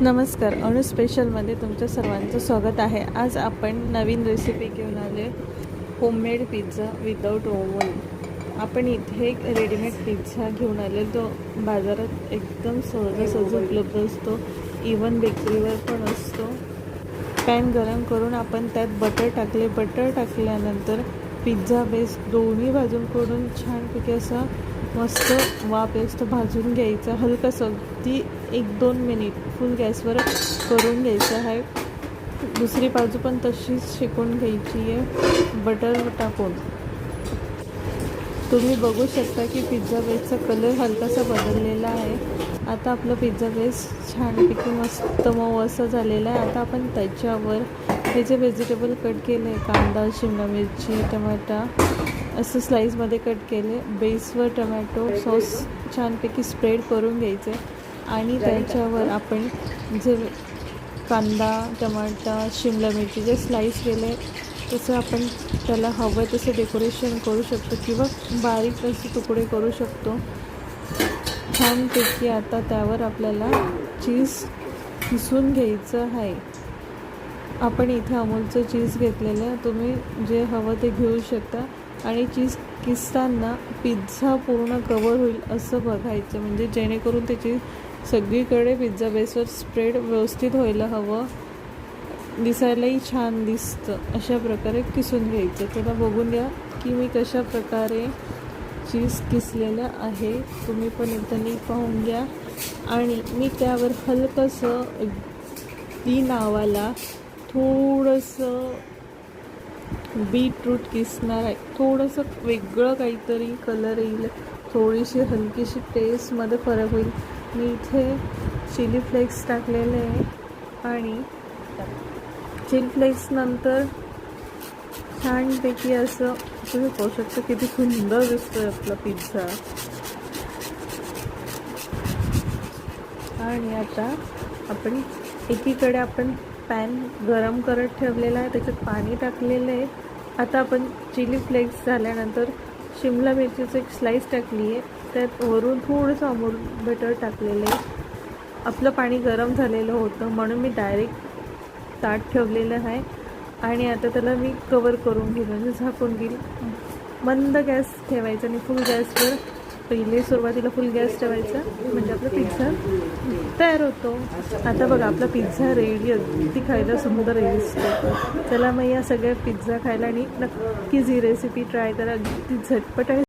नमस्कार, अणू स्पेशलमध्ये तुमच्या सर्वांचं स्वागत आहे. आज आपण नवीन रेसिपी घेऊन आले, होममेड पिझ्झा विदाऊट ओव्हन. आपण इथे एक रेडीमेड पिझ्झा घेऊन आले, तो बाजारात एकदम सहजासहज उपलब्ध असतो, इवन बेकरीवर पण असतो. पॅन गरम करून आपण त्यात बटर टाकले. बटर टाकल्यानंतर पिझ्झा बेस दोन्ही बाजूंकडून छानपैकी असा मस्त वाफ येतो भाजून घ्यायचा. हलकंसं अगदी 1-2 मिनिट फुल गॅसवर करून घ्यायचं आहे. दुसरी बाजू पण तशीच शेकून घ्यायची आहे बटर टाकून. तुम्ही बघू शकता की पिझ्झा बेसचा कलर हलकासा बदललेला आहे. आता आपलं पिझ्झा बेस छानपैकी मस्त मऊ असं झालेलं आहे. आता आपण त्याच्यावर हे जे व्हेजिटेबल कट केले, कांदा, शिमला मिरची, टमाटा असं स्लाईसमध्ये कट केले, बेसवर टमॅटो सॉस छानपैकी स्प्रेड करून घ्यायचे आणि त्याच्यावर आपण जे कांदा, टमाटा, शिमला मिरची जे स्लाईस केले तसं आपण त्याला हवं तसं डेकोरेशन करू शकतो किंवा बारीक असे तुकडे करू शकतो छानपैकी. आता त्यावर आपल्याला चीज किसून घ्यायचं आहे. आपण इथे अमूलचं चीज घेतलेलं आहे, तुम्ही जे हवं ते घेऊ शकता. आणि चीज किसताना पिझ्झा पूर्ण कवर होईल असं बघायचं, म्हणजे जेणेकरून त्याची सगळीकडे पिझ्झा बेसवर स्प्रेड व्यवस्थित व्हायला हवं, दिसायलाही छान दिसतं. अशा प्रकारे किसून घ्यायचं. त्याला बघून घ्या की मी कशा प्रकारे चीज किसलेलं आहे, तुम्ही पण एकदा नीट पाहून घ्या. आणि मी त्यावर हलकंसं ती नावाला थोडंसं बीटरूट किसणार आहे. थोडंसं वेगळं काहीतरी कलर येईल, थोडीशी हलकीशी टेस्टमध्ये फरक होईल. मी इथे चिली फ्लेक्स टाकलेले आहे आणि चिली फ्लेक्स नंतर छानपैकी असं तुम्ही पाहू शकता किती सुंदर दिसतोय आपला पिझ्झा. आणि आता आपण एकीकडे पॅन गरम करत ठेवलेला आहे, त्याच्यात पाणी टाकलेलं आहे. आता आपण चिली फ्लेक्स झाल्यानंतर शिमला मिरचीचं एक स्लाईस टाकली आहे, त्यात वरून थोडंसं अमूल बटर टाकलेलं आहे. आपलं पाणी गरम झालेलं होतं म्हणून मी डायरेक्ट ताट ठेवलेलं आहे. आणि आता त्याला मी कवर करून घेईल, म्हणजे झाकून घेईल. मंद गॅस ठेवायचा आणि फुल गॅसवर पहिले सुरुवातीला फुल गॅस ठेवायचा, म्हणजे आपला पिझ्झा तयार होतो. आता बघा आपला पिझ्झा रेडी, अगदी खायला सुंदर दिसतो. चला मग या सगळ्या पिझ्झा खायला आणि नक्कीच ही रेसिपी ट्राय करा, अगदी झटपट आहे.